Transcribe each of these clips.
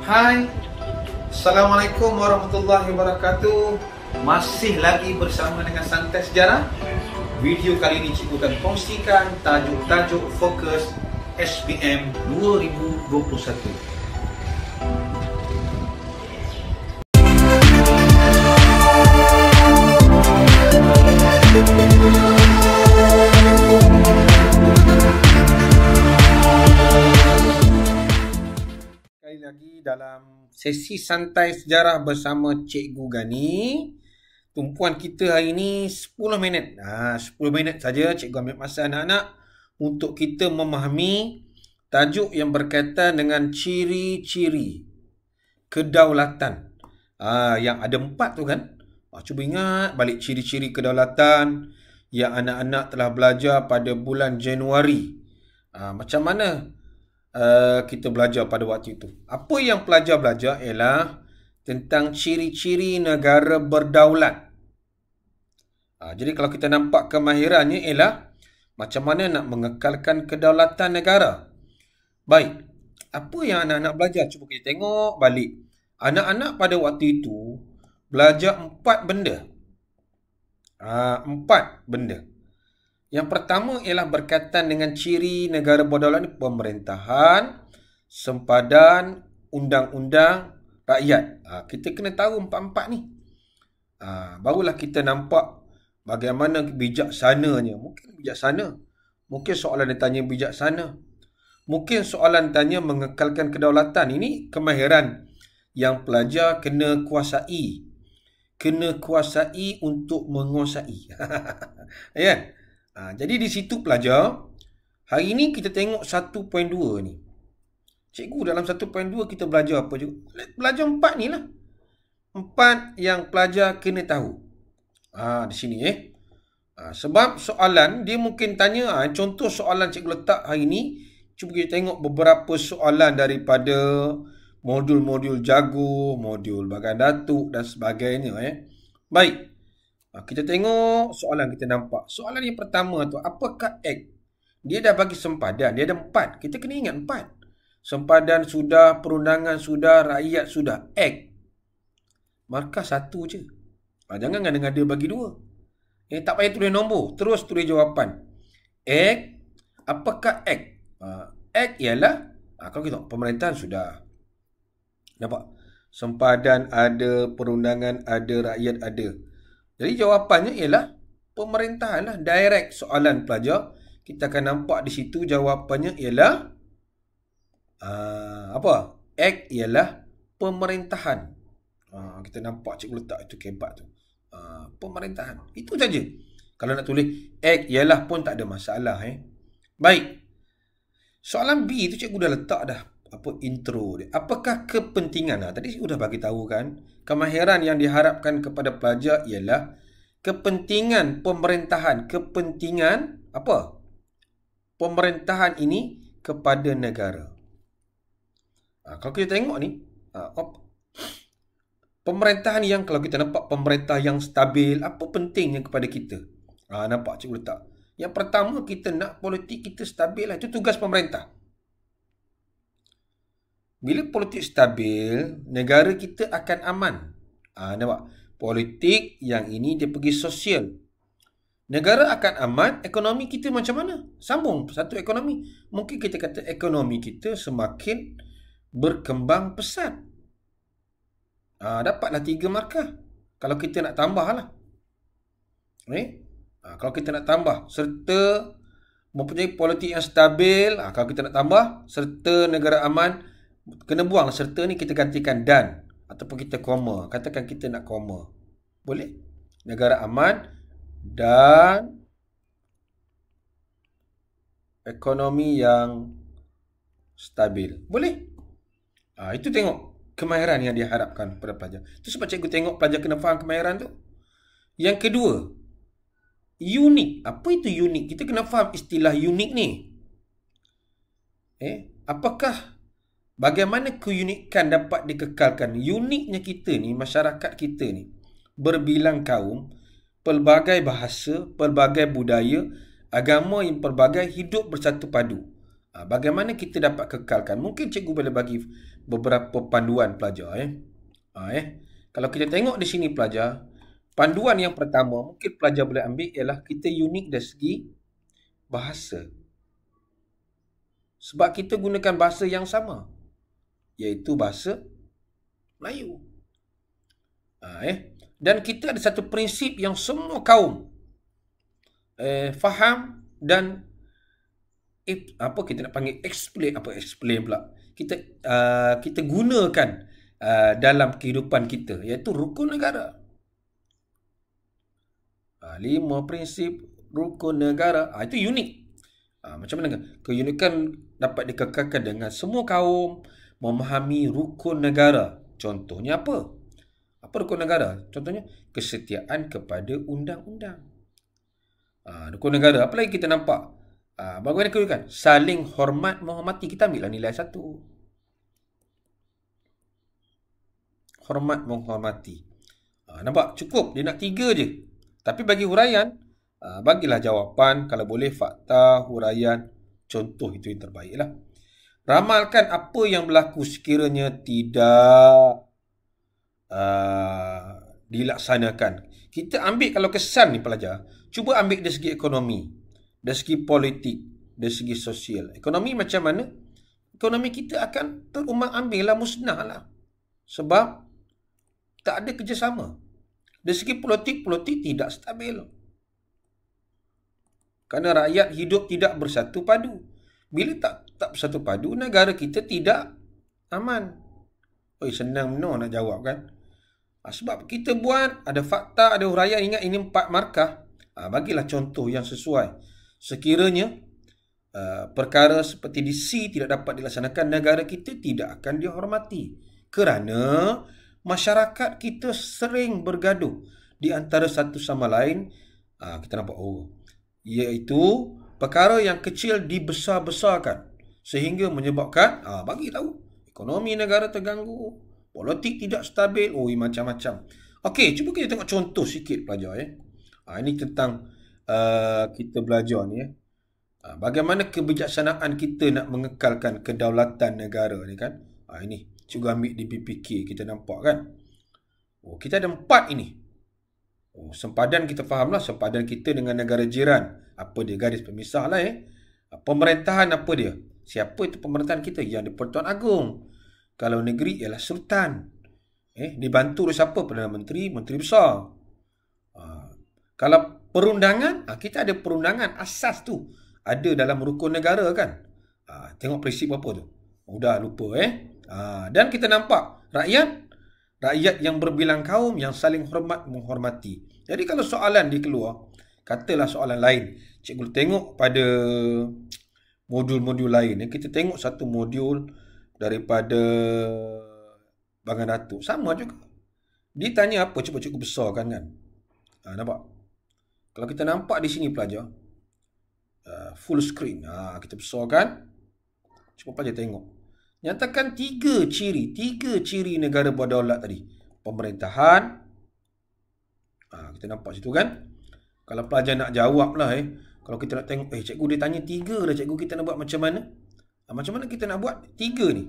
Hai, Assalamualaikum warahmatullahi wabarakatuh. Masih lagi bersama dengan Santai Sejarah. Video kali ini cikgu akan kongsikan tajuk-tajuk fokus SPM 2021. Lagi dalam sesi santai sejarah bersama Cikgu Gani. Tumpuan kita hari ini 10 minit. 10 minit saja cikgu ambil masa anak-anak untuk kita memahami tajuk yang berkaitan dengan ciri-ciri kedaulatan. Yang ada 4 tu kan. Cuba ingat balik ciri-ciri kedaulatan yang anak-anak telah belajar pada bulan Januari. Macam mana kita belajar pada waktu itu? Apa yang pelajar belajar ialah tentang ciri-ciri negara berdaulat. Jadi kalau kita nampak kemahirannya ialah macam mana nak mengekalkan kedaulatan negara. Baik, apa yang anak-anak belajar? Cuba kita tengok balik. Anak-anak pada waktu itu belajar 4 benda. 4 benda. Yang pertama ialah berkaitan dengan ciri negara berdaulat ni, pemerintahan, sempadan, undang-undang, rakyat. Kita kena tahu 4-4 ni. Barulah kita nampak bagaimana bijaksananya. Mungkin bijaksana. Mungkin soalan dia tanya bijaksana. Mungkin soalan tanya mengekalkan kedaulatan. Ini kemahiran yang pelajar kena kuasai. Kena kuasai untuk menguasai. Ya. Jadi di situ pelajar, hari ini kita tengok 1.2 ni. Cikgu dalam 1.2 kita belajar apa juga? Belajar 4 ni lah. 4 yang pelajar kena tahu. Di sini sebab soalan dia mungkin tanya, contoh soalan cikgu letak hari ni, cuba kita tengok beberapa soalan daripada modul-modul jago, modul bagan datuk dan sebagainya. Baik. Kita tengok soalan kita nampak. Soalan yang pertama tu, apakah act? Dia dah bagi sempadan. Dia ada 4. Kita kena ingat 4. Sempadan sudah, perundangan sudah, rakyat sudah. Act. Markah 1 je. Jangan ngada-ngada bagi 2. Tak payah tulis nombor. Terus tulis jawapan. Act. Apakah act? Act ialah, kalau kita tengok pemerintahan sudah. Nampak? Sempadan ada, perundangan ada, rakyat ada. Jadi jawapannya ialah pemerintahan lah. Direct soalan pelajar. Kita akan nampak di situ jawapannya ialah apa? Act ialah pemerintahan. Kita nampak cikgu letak itu kebat tu. Pemerintahan. Itu saja. Kalau nak tulis act ialah pun tak ada masalah. Baik. Soalan B tu cikgu dah letak dah. Apa intro dia. Apakah kepentingan? Tadi saya sudah bagi tahu kan. Kemahiran yang diharapkan kepada pelajar ialah kepentingan pemerintahan. Kepentingan apa? Pemerintahan ini kepada negara. Kalau kita tengok ni, pemerintahan yang, kalau kita nampak pemerintah yang stabil, apa pentingnya kepada kita? Nampak cikgu letak. Yang pertama, kita nak politik kita stabil lah. Itu tugas pemerintah. Bila politik stabil, negara kita akan aman. Nampak? Politik yang ini dia pergi sosial. Negara akan aman, ekonomi kita macam mana? Sambung satu ekonomi. Mungkin kita kata ekonomi kita semakin berkembang pesat. Dapatlah 3 markah. Kalau kita nak tambah lah. Kalau kita nak tambah, serta mempunyai politik yang stabil. Kalau kita nak tambah, serta negara aman, kena buang serta ni, kita gantikan dan ataupun kita koma. Katakan kita nak koma. Boleh? Negara aman dan ekonomi yang stabil. Boleh? Itu tengok kemahiran yang diharapkan pada pelajar. Itu sebab cikgu tengok pelajar kena faham kemahiran tu. Yang kedua, unik. Apa itu unik? Kita kena faham istilah unik ni. Bagaimana keunikan dapat dikekalkan? Uniknya kita ni, masyarakat kita ni, berbilang kaum, pelbagai bahasa, pelbagai budaya, agama yang pelbagai hidup bersatu padu. Bagaimana kita dapat kekalkan? Mungkin cikgu boleh bagi beberapa panduan pelajar. Kalau kita tengok di sini pelajar, panduan yang pertama mungkin pelajar boleh ambil ialah kita unik dari segi bahasa. Sebab kita gunakan bahasa yang sama, iaitu bahasa Melayu. Dan kita ada satu prinsip yang semua kaum faham dan kita nak panggil explain pula. Kita gunakan dalam kehidupan kita, iaitu rukun negara. 5 prinsip rukun negara. Itu unik. Macam mana? Keunikan dapat dikekalkan dengan semua kaum memahami rukun negara. Contohnya apa? Apa rukun negara? Contohnya kesetiaan kepada undang-undang. Rukun negara. Apa lagi kita nampak? Bagaimana keunikan? Saling hormat menghormati. Kita ambillah nilai 1. Hormat menghormati. Nampak? Cukup. Dia nak 3 je. Tapi bagi huraian, bagilah jawapan. Kalau boleh fakta, huraian, contoh, itu yang terbaik lah. Ramalkan apa yang berlaku sekiranya tidak dilaksanakan. Kita ambil kalau kesan ni pelajar, cuba ambil dari segi ekonomi, dari segi politik, dari segi sosial. Ekonomi macam mana? Ekonomi kita akan terumbang-ambing lah, musnah lah. Sebab tak ada kerjasama. Dari segi politik tidak stabil. Kerana rakyat hidup tidak bersatu padu. Bila tak bersatu padu, negara kita tidak aman. Senang benar nak jawab kan? Sebab kita buat, ada fakta, ada huraian. Ingat ini 4 markah. Bagilah contoh yang sesuai. Sekiranya perkara seperti di C tidak dapat dilaksanakan, negara kita tidak akan dihormati. Kerana masyarakat kita sering bergaduh di antara satu sama lain. Kita nampak, iaitu perkara yang kecil dibesar-besarkan sehingga menyebabkan bagi tahu ekonomi negara terganggu, politik tidak stabil, macam-macam. Okey, cuba kita tengok contoh sikit pelajar. Ini tentang kita belajar ni. Bagaimana kebijaksanaan kita nak mengekalkan kedaulatan negara ni kan. Ini juga ambil di PPK, kita nampak kan. Kita ada 4 ini. Sempadan kita fahamlah, sempadan kita dengan negara jiran. Apa dia? Garis pemisah lah. Pemerintahan apa dia? Siapa itu pemerintahan kita? Yang di Pertuan Agong. Kalau negeri ialah Sultan. Dibantu oleh siapa? Perdana Menteri, Menteri Besar. Kalau perundangan, kita ada perundangan. Asas tu ada dalam rukun negara kan. Tengok prinsip apa tu? Dah lupa dan kita nampak rakyat yang berbilang kaum yang saling hormat menghormati. Jadi kalau soalan dikeluar, katalah soalan lain, cikgu tengok pada modul-modul lain. Kita tengok satu modul daripada Bangan Datuk, sama juga. Dia tanya apa? Cuba cikgu besarkan kan. Nampak? Kalau kita nampak di sini pelajar, full screen. Kita besarkan. Cuba pelajar tengok. Nyatakan 3 ciri negara berdaulat tadi. Pemerintahan. Kita nampak situ kan. Kalau pelajar nak jawab lah kalau kita nak tengok, cikgu dia tanya 3 dah, cikgu kita nak buat macam mana? Macam mana kita nak buat 3 ni?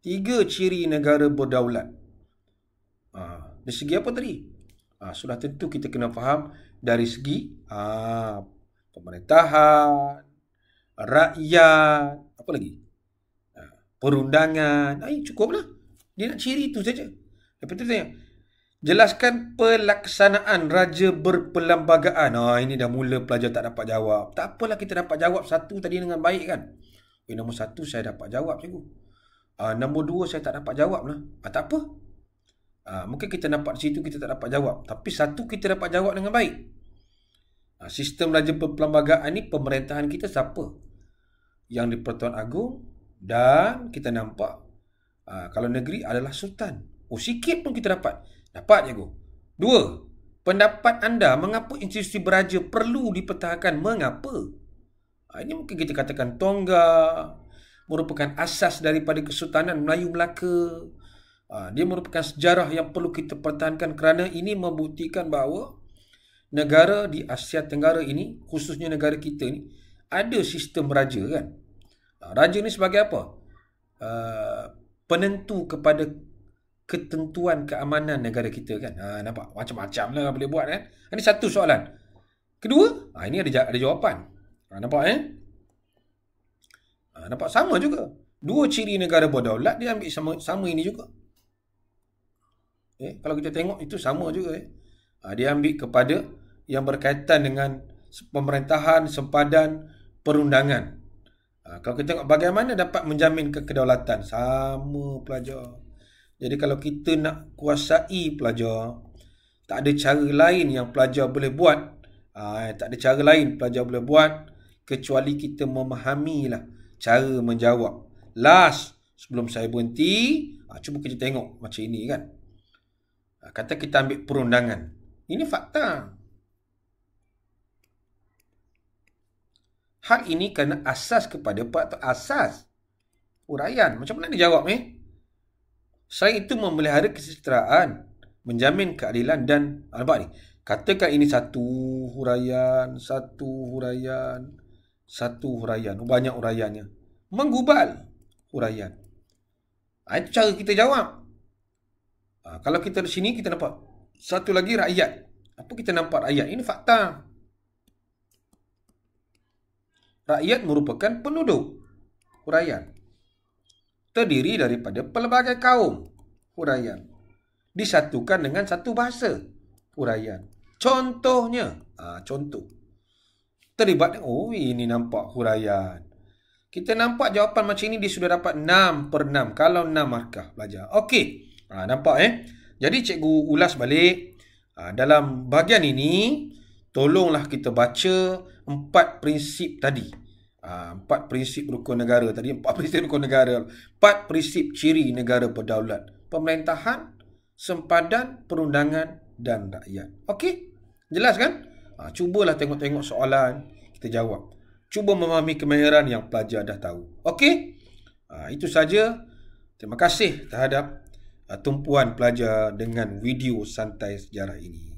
3 ciri negara berdaulat. Dari segi apa tadi? Sudah tentu kita kena faham dari segi pemerintahan, rakyat, apa lagi? Perundangan. Cukuplah. Dia nak ciri itu saja. Lepas tu tanya, jelaskan pelaksanaan raja berperlembagaan. Ini dah mula pelajar tak dapat jawab. Tak apalah, kita dapat jawab 1 tadi dengan baik kan. Nombor 1 saya dapat jawab cikgu. Nombor 2 saya tak dapat jawab lah. Tak apa. Mungkin kita nampak di situ kita tak dapat jawab. Tapi 1 kita dapat jawab dengan baik. Sistem raja berperlembagaan ni, pemerintahan kita siapa? Yang di Pertuan Agong. Dan kita nampak kalau negeri adalah Sultan. Sikit pun kita dapat. Dapat cikgu. 2. Pendapat anda mengapa institusi beraja perlu dipertahankan? Mengapa? Ini mungkin kita katakan Tonggak merupakan asas daripada Kesultanan Melayu Melaka. Dia merupakan sejarah yang perlu kita pertahankan kerana ini membuktikan bahawa negara di Asia Tenggara ini, khususnya negara kita ni, ada sistem beraja kan. Raja ni sebagai apa? Penentu kepada ketentuan keamanan negara kita kan. Nampak? Macam-macam lah boleh buat kan. Ini satu soalan. Kedua, ini ada jawapan. Nampak nampak sama juga. Dua ciri negara berdaulat dia ambil sama ini juga. Kalau kita tengok itu sama juga. Dia ambil kepada yang berkaitan dengan pemerintahan, sempadan, perundangan. Kalau kita tengok bagaimana dapat menjamin kedaulatan, sama pelajar. Jadi kalau kita nak kuasai pelajar, tak ada cara lain yang pelajar boleh buat. Tak ada cara lain pelajar boleh buat kecuali kita memahamilah cara menjawab. Last, sebelum saya berhenti, cuba kita tengok macam ini kan. Kata kita ambil perundangan. Ini fakta. Hal ini kena asas kepada asas uraian. Macam mana dia jawab Saya itu memelihara kesejahteraan, menjamin keadilan dan nampak ni. Katakan ini satu huraian, banyak huraiannya. Menggubal huraian. Itu cara kita jawab. Kalau kita di sini kita nampak satu lagi rakyat. Apa kita nampak rakyat? Ini fakta. Rakyat merupakan penduduk huraian. Terdiri daripada pelbagai kaum huraian. Disatukan dengan satu bahasa huraian. Contohnya, contoh. Terlibat, ini nampak huraian. Kita nampak jawapan macam ini dia sudah dapat 6/6. Kalau 6 markah belajar. Okey. Nampak Jadi cikgu ulas balik. Dalam bahagian ini, tolonglah kita baca 4 prinsip tadi. 4 prinsip rukun negara tadi. 4 prinsip rukun negara. 4 prinsip ciri negara berdaulat. Pemerintahan, sempadan, perundangan dan rakyat. Okey? Jelas kan? Cubalah tengok-tengok soalan. Kita jawab. Cuba memahami kemahiran yang pelajar dah tahu. Okey? Itu saja. Terima kasih terhadap tumpuan pelajar dengan video santai sejarah ini.